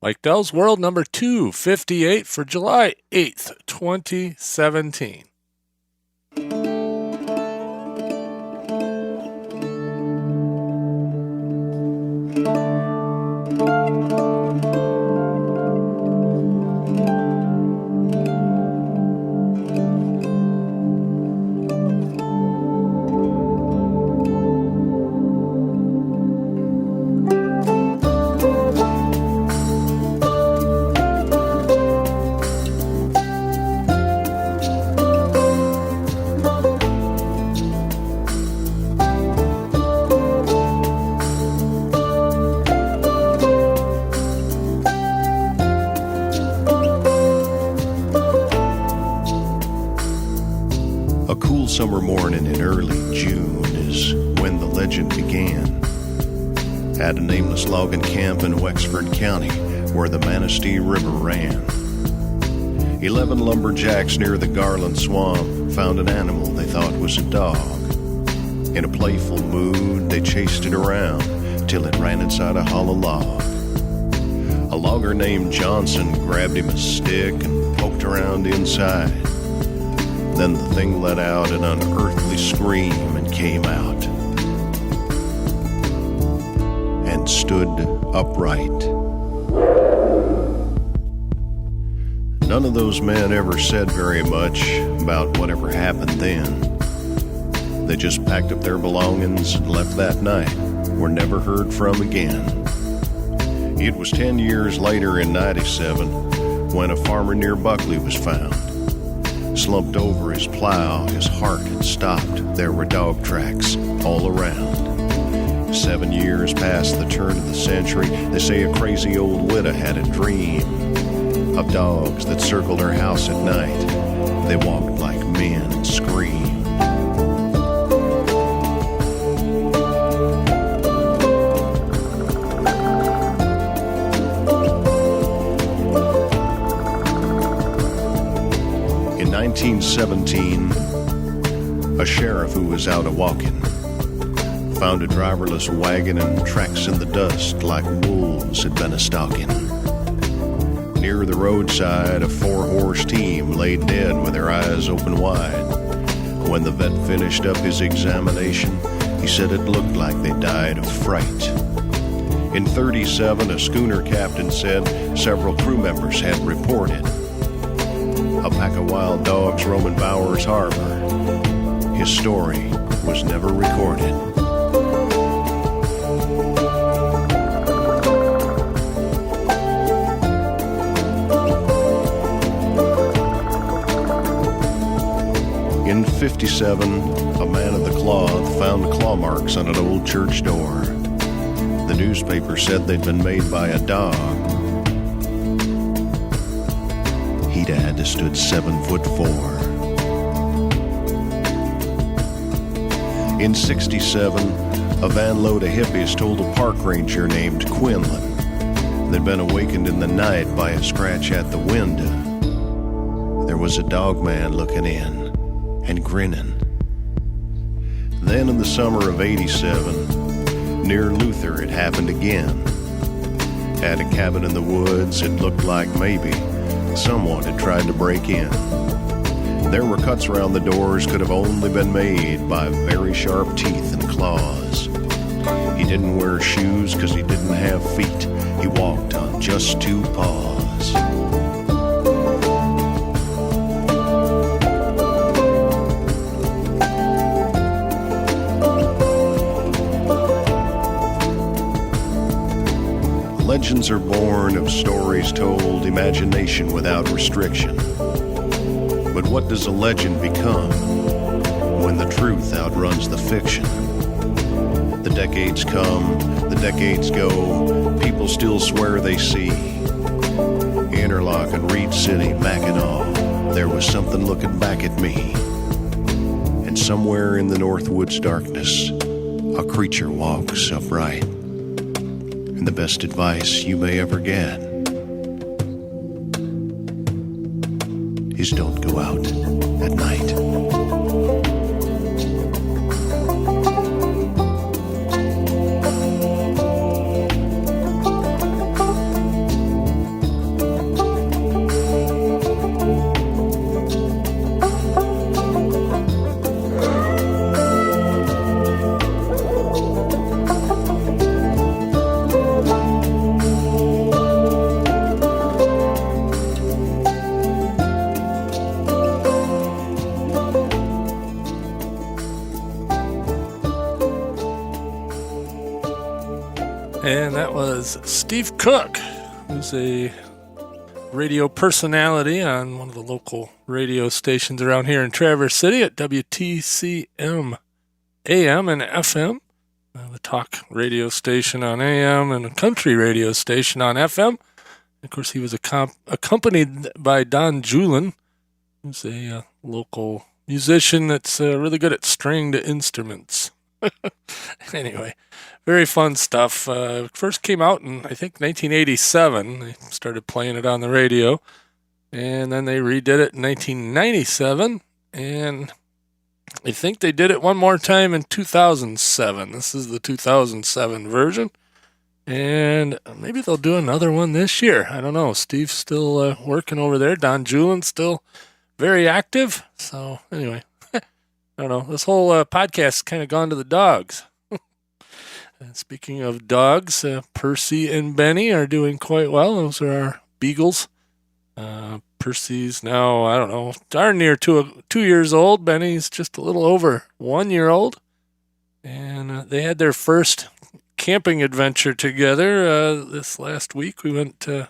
Mike Dell's World number 258 for July 8th, 2017. Summer morning in early June is when the legend began. At a nameless logging camp in Wexford County where the Manistee River ran. 11 lumberjacks near the Garland Swamp found an animal they thought was a dog. In a playful mood, they chased it around till it ran inside a hollow log. A logger named Johnson grabbed him a stick and poked around inside. Then the thing let out an unearthly scream and came out and stood upright. None of those men ever said very much about whatever happened then. They just packed up their belongings and left that night, were never heard from again. It was 10 years later in 97 when a farmer near Buckley was found. Slumped over his plow, his heart had stopped. There were dog tracks all around. 7 years past the turn of the century, they say a crazy old widow had a dream of dogs that circled her house at night. They walked like men and screamed. In 1917, a sheriff who was out a-walking found a driverless wagon and tracks in the dust like wolves had been a-stalking. Near the roadside, a 4-horse team lay dead with their eyes open wide. When the vet finished up his examination, he said it looked like they died of fright. In 37, a schooner captain said several crew members had reported a pack of wild dogs roaming Bowers Harbor. His story was never recorded. In 57, a man of the cloth found claw marks on an old church door. The newspaper said they'd been made by a dog. He'd had to stood 7'4". In 67, a van load of hippies told a park ranger named Quinlan they'd been awakened in the night by a scratch at the window. There was a dog man looking in and grinning. Then in the summer of 87, near Luther, it happened again. At a cabin in the woods, it looked like maybe someone had tried to break in. There were cuts around the doors could have only been made by very sharp teeth and claws. He didn't wear shoes because he didn't have feet. He walked on just 2 paws. Legends are born of stories told, imagination without restriction. But what does a legend become when the truth outruns the fiction? The decades come, the decades go, people still swear they see. Interlock and Reed City, Mackinac, there was something looking back at me. And somewhere in the Northwoods darkness, a creature walks upright. And the best advice you may ever get is don't go out at night. was Steve Cook, who's a radio personality on one of the local radio stations around here in Traverse City at WTCM AM and FM, the talk radio station on AM and a country radio station on FM. Of course, he was accompanied by Don Julin, who's a local musician that's really good at stringed instruments. Anyway, very fun stuff. First came out in, I think, 1987. They started playing it on the radio. And then they redid it in 1997. And I think they did it one more time in 2007. This is the 2007 version. And maybe they'll do another one this year. I don't know. Steve's still working over there. Don Julin's still very active. So anyway, I don't know. This whole podcast's kind of gone to the dogs. And speaking of dogs, Percy and Benny are doing quite well. Those are our beagles. Percy's now, I don't know, darn near 2 years old. Benny's just a little over 1 year old. And they had their first camping adventure together this last week. We went over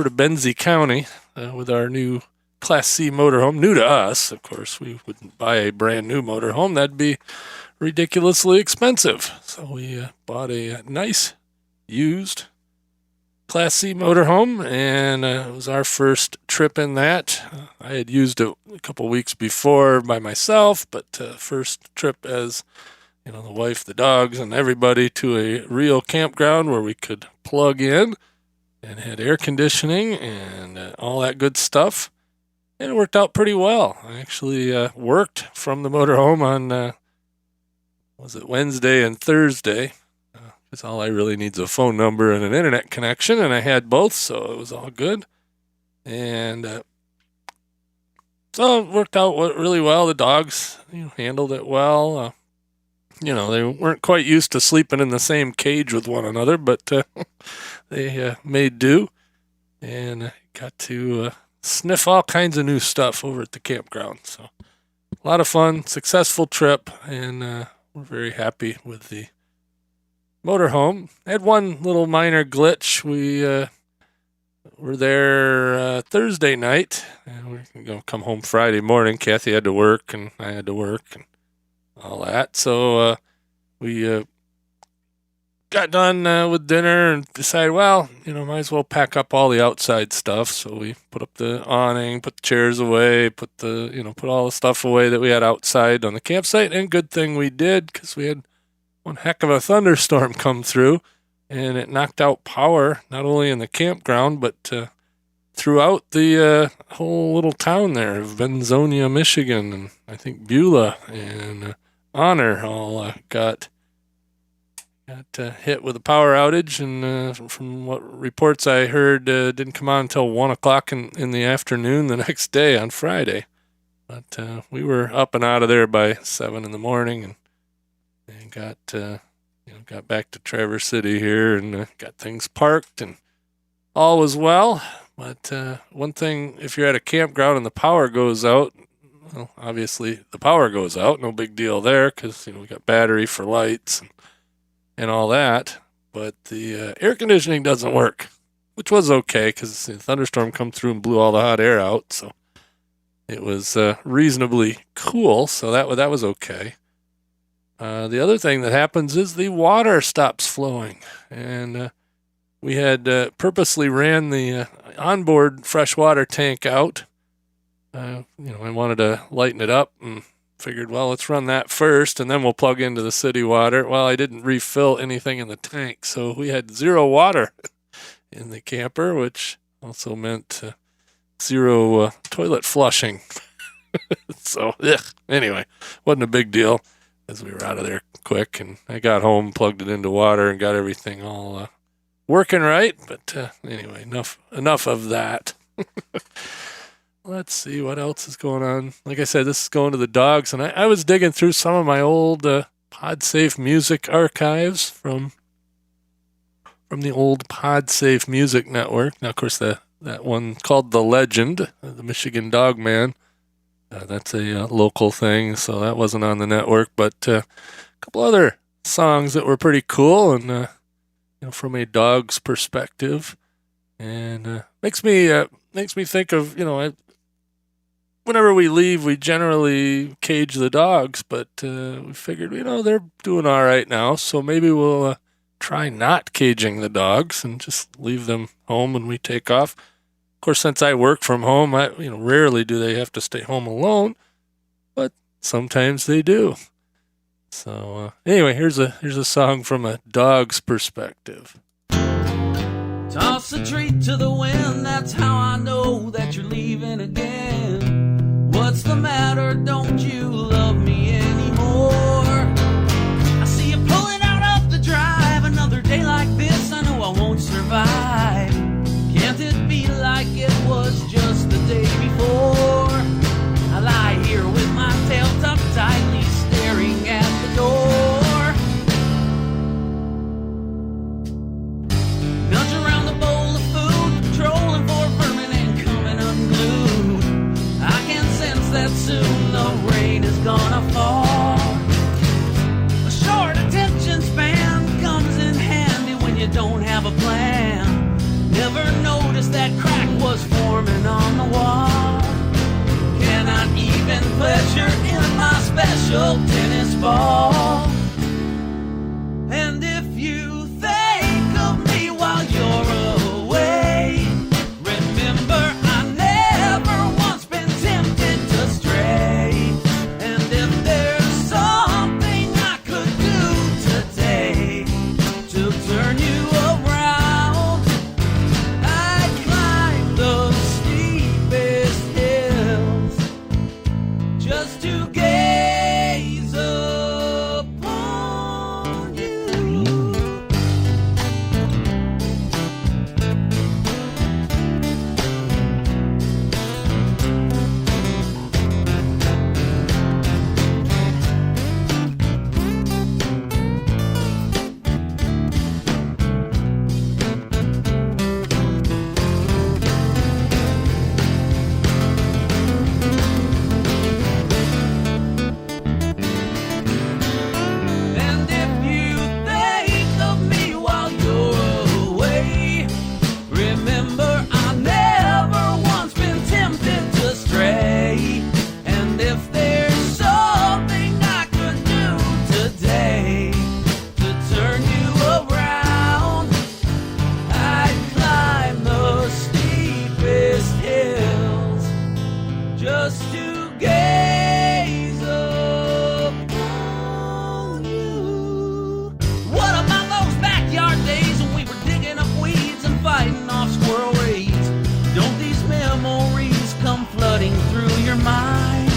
to Benzie County with our new Class C motorhome. New to us, of course. We wouldn't buy a brand new motorhome. That'd be ridiculously expensive. So we bought a nice used Class C motorhome, and it was our first trip in that. I had used it a couple weeks before by myself, but first trip as the wife, the dogs, and everybody to a real campground where we could plug in and had air conditioning and all that good stuff. And it worked out pretty well. I actually worked from the motorhome on, Wednesday and Thursday. Because all I really need is a phone number and an internet connection, and I had both, so it was all good. And so it worked out really well. The dogs handled it well. They weren't quite used to sleeping in the same cage with one another, but they made do and got to sniff all kinds of new stuff over at the campground. So a lot of fun, successful trip, and we're very happy with the motorhome. Had one little minor glitch. We were there Thursday night, and we're going to come home Friday morning. Kathy had to work, and I had to work, and all that. So we got done with dinner and decided, might as well pack up all the outside stuff. So we put up the awning, put the chairs away, put all the stuff away that we had outside on the campsite. And good thing we did, because we had one heck of a thunderstorm come through, and it knocked out power not only in the campground but throughout the whole little town there of Benzonia, Michigan, and I think Beulah and Honor all got hit with a power outage, and from what reports I heard, didn't come on until 1 o'clock in the afternoon the next day on Friday. But we were up and out of there by 7 in the morning, and got back to Traverse City here and got things parked, and all was well. But one thing, if you're at a campground and the power goes out, well, obviously the power goes out, no big deal there, because we got battery for lights and all that. But the air conditioning doesn't work, which was okay, because the thunderstorm come through and blew all the hot air out, so it was reasonably cool. So that was okay. The other thing that happens is the water stops flowing, and we had purposely ran the onboard freshwater tank out. I wanted to lighten it up and figured, let's run that first, and then we'll plug into the city water. Well, I didn't refill anything in the tank, so we had zero water in the camper, which also meant zero toilet flushing. So, anyway, wasn't a big deal, as we were out of there quick, and I got home, plugged it into water, and got everything all working right. But anyway, enough of that. Let's see what else is going on. Like I said, this is going to the dogs, and I was digging through some of my old Podsafe music archives from the old Podsafe Music Network. Now, of course, that one called The Legend, the Michigan Dog Man. That's a local thing, so that wasn't on the network. But a couple other songs that were pretty cool, and from a dog's perspective, and makes me think of whenever we leave, we generally cage the dogs, but we figured they're doing all right now, so maybe we'll try not caging the dogs and just leave them home when we take off. Of course, since I work from home, rarely do they have to stay home alone, but sometimes they do. So anyway, here's a song from a dog's perspective. Toss a treat to the wind, that's how I know that you're leaving again. What's the matter, don't you love me anymore? I see you pulling out of the drive, another day like this, I know I won't survive. Can't it be like it was just the day before? I lie here with my tail tucked tightly, staring at the door. Nudge around the bowl of food, trolling for vermin and coming unglued. I can sense that soon the rain is gonna fall. A short attention span comes in handy when you don't have a plan. Never noticed that crack was forming on the wall. Cannot even pleasure in my special tennis ball. And if you think of me while you're away, remember I never once been tempted to stray. And if there's something I could do today to turn you around, I'd climb the steepest hills just to gaze upon you. And if you think of me while you're away, remember I never once been tempted to stray. And if there's something I could do today to turn you around, I'd climb the steepest hills just to gaze upon you. What about those backyard days when we were digging up weeds and fighting off squirrel raids? Don't these memories come flooding through your mind?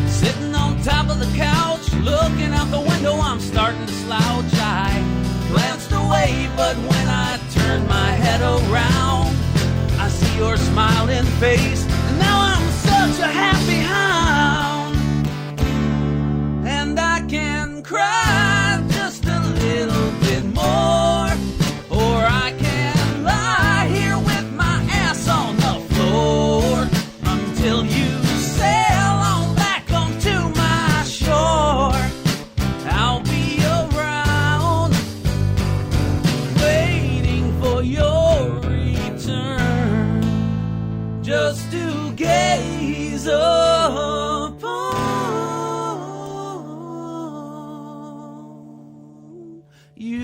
Sitting on top of the couch, looking out the window, I'm starting to slouch. I glanced away, but when I turned my head around, I see your smiling face, and now I'm such a happy hound. And I can cry just a little bit more, or I can lie here with my ass on the floor until you sail on back onto my shore. I'll be around, waiting for your return, just to gaze upon you.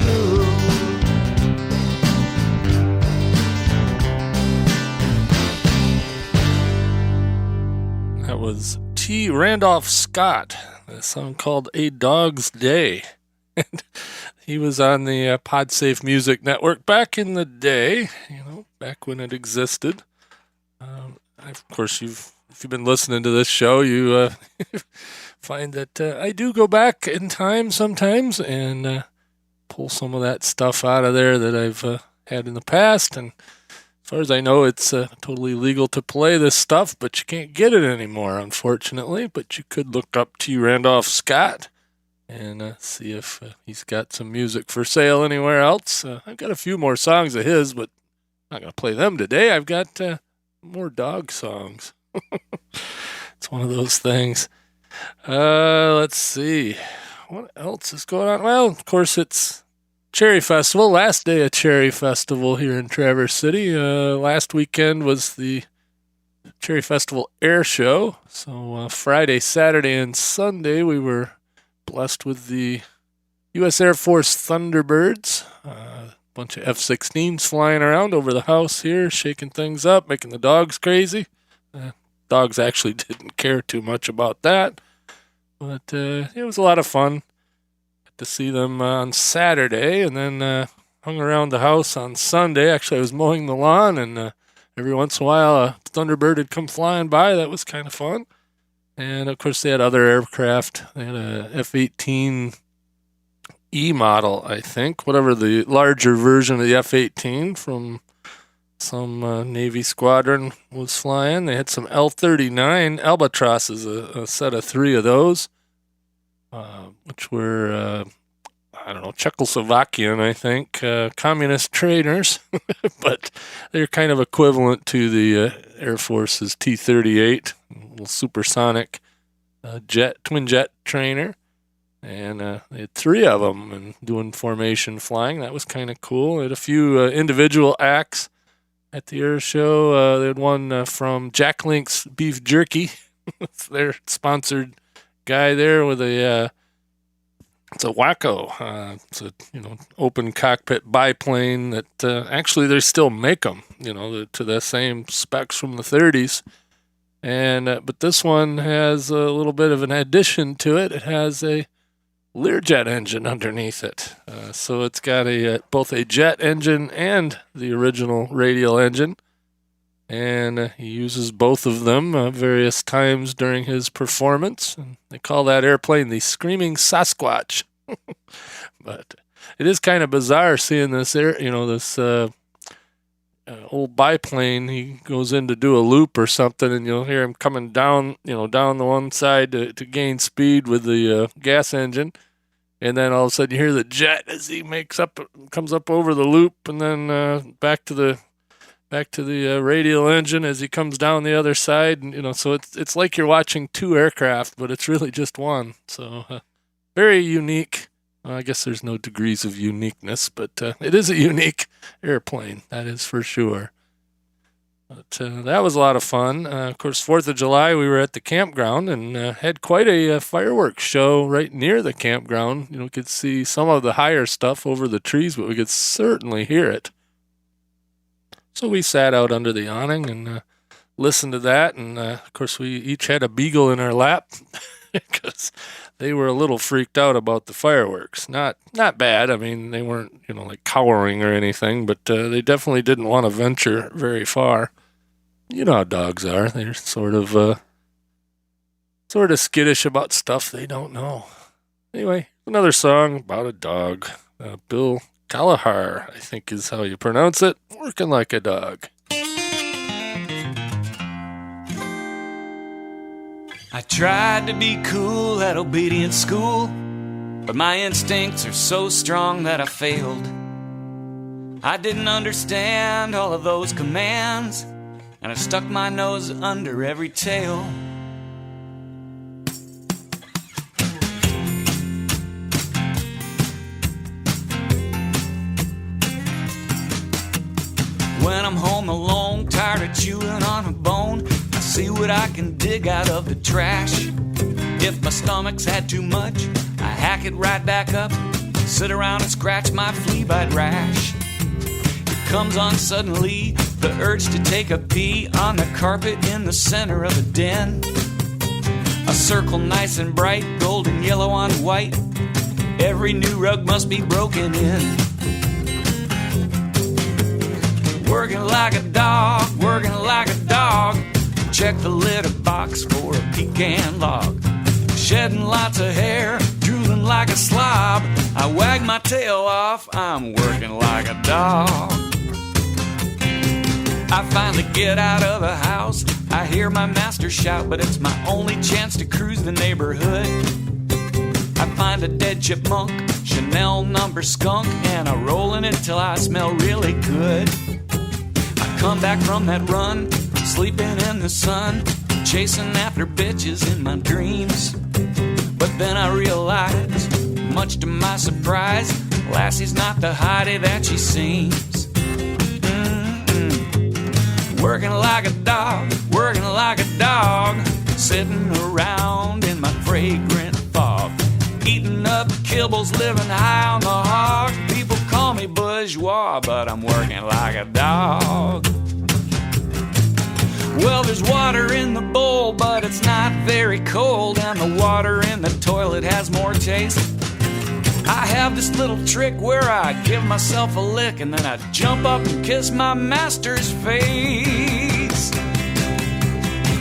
That was T. Randolph Scott, a song called A Dog's Day. And he was on the Podsafe Music Network back in the day, back when it existed. Of course, if you've been listening to this show, you find that I do go back in time sometimes and pull some of that stuff out of there that I've had in the past. And as far as I know, it's totally legal to play this stuff, but you can't get it anymore, unfortunately. But you could look up T. Randolph Scott and see if he's got some music for sale anywhere else. I've got a few more songs of his, but I'm not going to play them today. I've got more dog songs. It's one of those things. Let's see. What else is going on? Well, of course, it's Cherry Festival, last day of Cherry Festival here in Traverse City. Last weekend was the Cherry Festival Air Show. So Friday, Saturday, and Sunday we were blessed with the U.S. Air Force Thunderbirds. A bunch of F-16s flying around over the house here, shaking things up, making the dogs crazy. Dogs actually didn't care too much about that, but it was a lot of fun to see them on Saturday, and then hung around the house on Sunday. Actually, I was mowing the lawn, and every once in a while a Thunderbird would come flying by. That was kind of fun. And, of course, they had other aircraft. They had a F-18E model, I think, whatever the larger version of the F-18 from some Navy squadron was flying. They had some L-39 Albatrosses, a set of 3 of those, which were, Czechoslovakian, I think, communist trainers, but they're kind of equivalent to the Air Force's T-38, little supersonic twin jet trainer. And they had 3 of them and doing formation flying. That was kind of cool. They had a few individual acts at the air show. They had one from Jack Link's Beef Jerky. It's their sponsored guy there with it's a Waco. It's a open cockpit biplane that actually they still make them. To the same specs from the 30s. And but this one has a little bit of an addition to it. It has a Learjet engine underneath it. So it's got both a jet engine and the original radial engine. And he uses both of them various times during his performance. And they call that airplane the Screaming Sasquatch. But it is kind of bizarre seeing this old biplane. He goes in to do a loop or something, and you'll hear him coming down, down the one side to gain speed with the gas engine. And then all of a sudden you hear the jet as he comes up over the loop, and then back to the radial engine as he comes down the other side. And so it's like you're watching 2 aircraft, but it's really just one. So very unique. I guess there's no degrees of uniqueness, but it is a unique airplane, that is for sure. But that was a lot of fun. Of course, 4th of July, we were at the campground and had quite a fireworks show right near the campground. We could see some of the higher stuff over the trees, but we could certainly hear it. So we sat out under the awning and listened to that. And, of course, we each had a beagle in our lap because they were a little freaked out about the fireworks. Not bad. I mean, they weren't, like cowering or anything, but they definitely didn't want to venture very far. You know how dogs are. They're sort of skittish about stuff they don't know. Anyway, another song about a dog. Bill Callagher, I think is how you pronounce it. Working Like a Dog. I tried to be cool at obedience school, but my instincts are so strong that I failed. I didn't understand all of those commands, and I stuck my nose under every tail. When I'm home alone, tired of chewing on a bone, I see what I can dig out of the trash. If my stomach's had too much, I hack it right back up, sit around and scratch my flea bite rash. It comes on suddenly, the urge to take a pee on the carpet in the center of the den. A circle nice and bright, golden yellow on white. Every new rug must be broken in. Working like a dog, working like a dog. Check the litter box for a pecan log. Shedding lots of hair, drooling like a slob. I wag my tail off, I'm working like a dog. I finally get out of the house, I hear my master shout, but it's my only chance to cruise the neighborhood. I find a dead chipmunk, Chanel number skunk, and I roll in it till I smell really good. I come back from that run, sleeping in the sun, chasing after bitches in my dreams. But then I realized, much to my surprise, Lassie's not the hottie that she seems. Working like a dog, sitting around in my fragrant fog, eating up kibbles, living high on the hog. People call me bourgeois, but I'm working like a dog. Well, there's water in the bowl, but it's not very cold, and the water in the toilet has more taste. I have this little trick where I give myself a lick and then I jump up and kiss my master's face.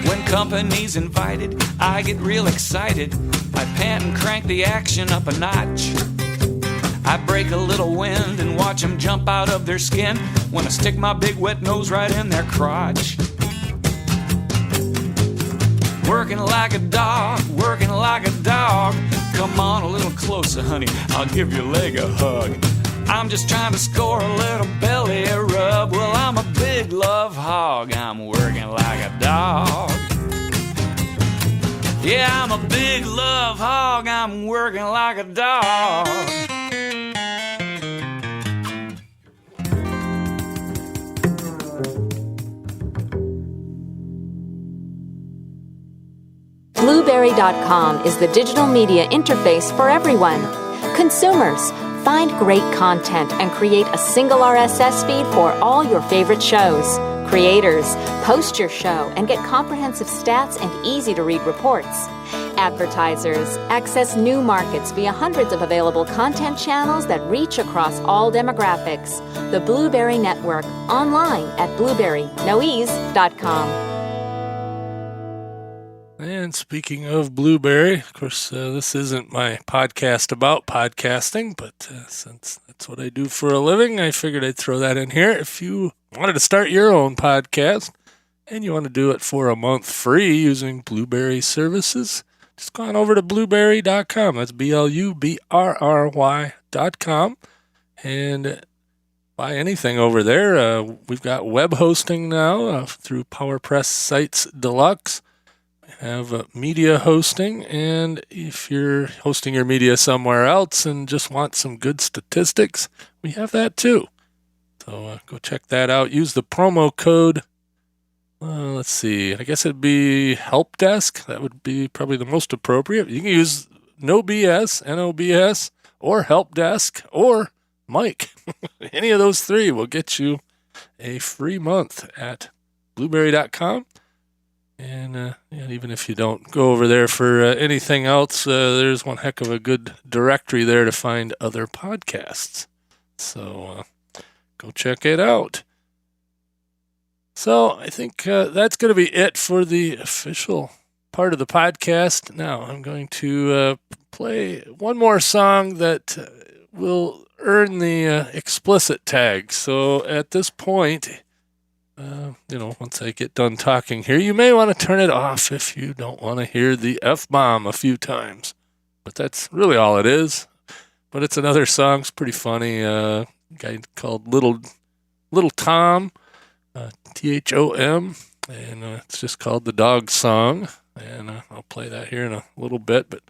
When company's invited, I get real excited. I pant and crank the action up a notch. I break a little wind and watch them jump out of their skin when I stick my big wet nose right in their crotch. Working like a dog, working like a dog. Come on a little closer, honey, I'll give your leg a hug. I'm just trying to score a little belly rub. Well, I'm a big love hog, I'm working like a dog. Yeah, I'm a big love hog, I'm working like a dog. Blueberry.com is the digital media interface for everyone. Consumers, find great content and create a single RSS feed for all your favorite shows. Creators, post your show and get comprehensive stats and easy-to-read reports. Advertisers, access new markets via hundreds of available content channels that reach across all demographics. The Blueberry Network, online at blueberrynoease.com. And speaking of Blueberry, of course, this isn't my podcast about podcasting, but since that's what I do for a living, I figured I'd throw that in here. If you wanted to start your own podcast and you want to do it for a month free using Blueberry services, just go on over to blueberry.com. That's BLUBRRY.com. And buy anything over there. We've got web hosting now through PowerPress Sites Deluxe. Have media hosting, and if you're hosting your media somewhere else and just want some good statistics, we have that too. So go check that out. Use the promo code. Let's see. I guess it'd be Help Desk. That would be probably the most appropriate. You can use No BS, NOBS, or Help Desk, or Mike. Any of those three will get you a free month at blueberry.com. And even if you don't go over there for anything else, there's one heck of a good directory there to find other podcasts. So go check it out. So I think that's going to be it for the official part of the podcast. Now I'm going to play one more song that will earn the explicit tag. So at this point, once I get done talking here, you may want to turn it off if you don't want to hear the F-bomb a few times. But that's really all it is. But it's another song. It's pretty funny. A guy called Little Tom, Thom, and it's just called The Dog Song. And I'll play that here in a little bit. But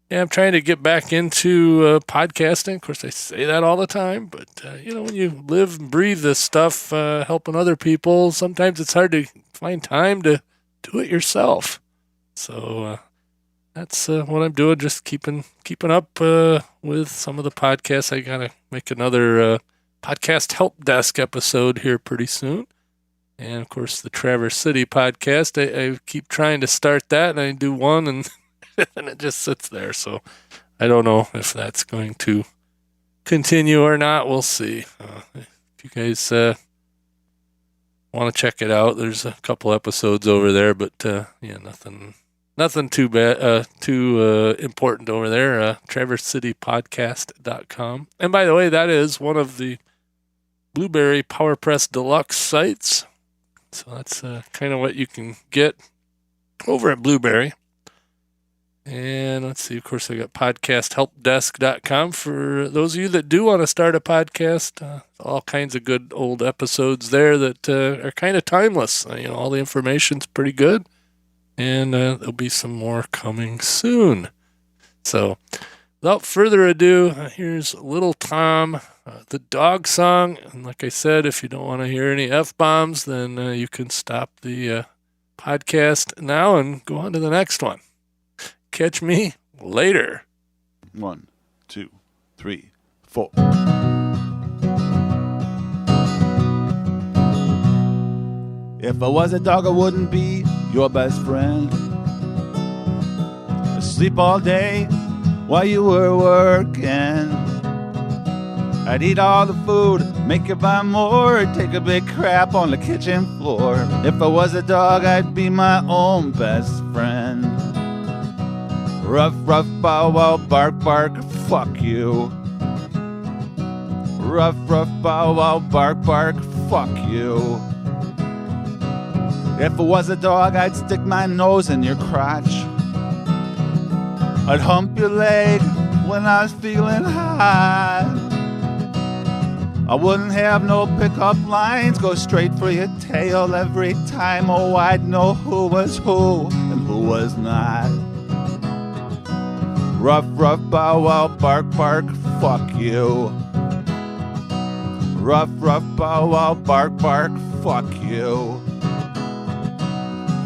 yeah, I'm trying to get back into podcasting. Of course, I say that all the time, but, when you live and breathe this stuff, helping other people, sometimes it's hard to find time to do it yourself. So that's what I'm doing, just keeping up with some of the podcasts. I got to make another podcast help desk episode here pretty soon. And, of course, the Traverse City podcast, I keep trying to start that, and I do one, and and it just sits there. So I don't know if that's going to continue or not. We'll see. If you guys want to check it out, there's a couple episodes over there, but nothing too bad, too important over there. TraverseCityPodcast.com. And by the way, that is one of the Blueberry PowerPress Deluxe sites. So that's kind of what you can get over at Blueberry. And let's see, of course, I got podcasthelpdesk.com for those of you that do want to start a podcast. All kinds of good old episodes there that are kind of timeless. All the information's pretty good. And there'll be some more coming soon. So without further ado, here's Little Tom, the dog song. And like I said, if you don't want to hear any F-bombs, then you can stop the podcast now and go on to the next one. Catch me later. 1, 2, 3, 4. If I was a dog, I wouldn't be your best friend. Sleep all day while you were working. I'd eat all the food, make you buy more, take a big crap on the kitchen floor. If I was a dog, I'd be my own best friend. Ruff, ruff, bow, wow, bark, bark, fuck you. Ruff, ruff, bow, wow, bark, bark, fuck you. If I was a dog, I'd stick my nose in your crotch. I'd hump your leg when I was feeling high. I wouldn't have no pickup lines, go straight for your tail every time. Oh, I'd know who was who and who was not. Ruff, ruff, bow, wow, bark, bark, fuck you. Ruff, ruff, bow, wow, bark, bark, fuck you.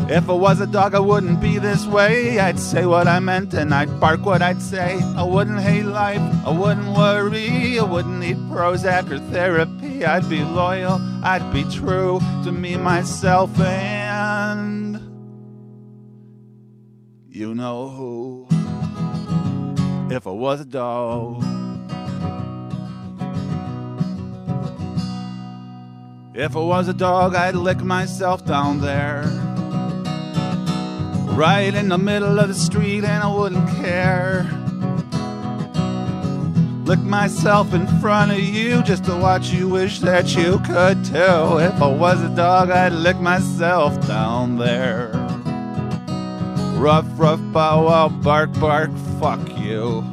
If I was a dog, I wouldn't be this way. I'd say what I meant and I'd bark what I'd say. I wouldn't hate life, I wouldn't worry. I wouldn't need Prozac or therapy. I'd be loyal, I'd be true to me, myself, and you know who. If I was a dog. If I was a dog, I'd lick myself down there, right in the middle of the street, and I wouldn't care. Lick myself in front of you just to watch you wish that you could too. If I was a dog, I'd lick myself down there. Ruff, ruff, bow, wow, bark, bark, fuck you.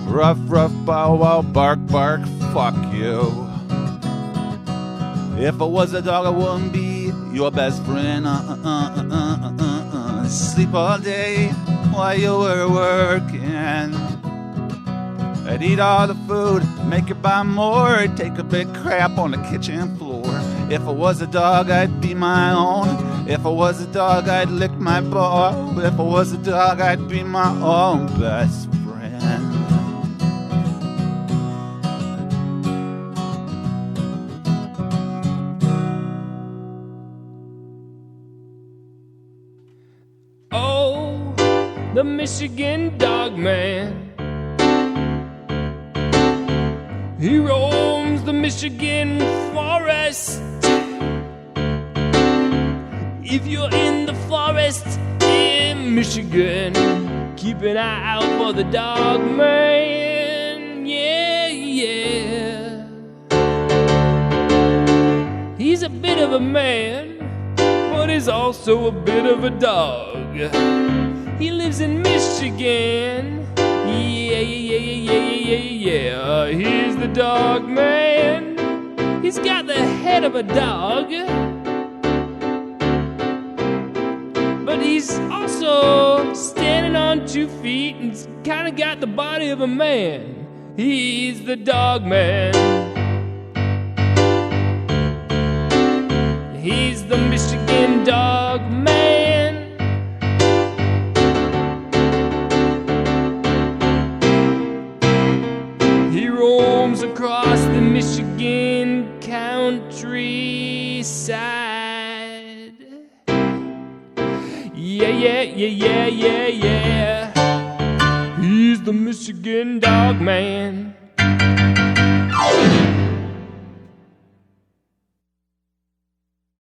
Ruff, ruff, bow, wow, bark, bark, fuck you. If I was a dog, I wouldn't be your best friend. Sleep all day while you were working. I'd eat all the food, make you buy more, take a big crap on the kitchen floor. If I was a dog, I'd be my own. If I was a dog, I'd lick my ball. If I was a dog, I'd be my own best friend. Oh, the Michigan dog man. He roams the Michigan forest. If you're in the forest in Michigan, keep an eye out for the dog man. Yeah, yeah. He's a bit of a man, but he's also a bit of a dog. He lives in Michigan. Yeah, yeah, yeah, yeah, yeah, yeah. He's the dog man. He's got the head of a dog, but he's also standing on 2 feet and kind of got the body of a man. He's the dog man. He's the Michigan dog man. He roams across the Michigan countryside. Yeah, yeah, yeah, yeah, yeah, yeah. He's the Michigan dog man.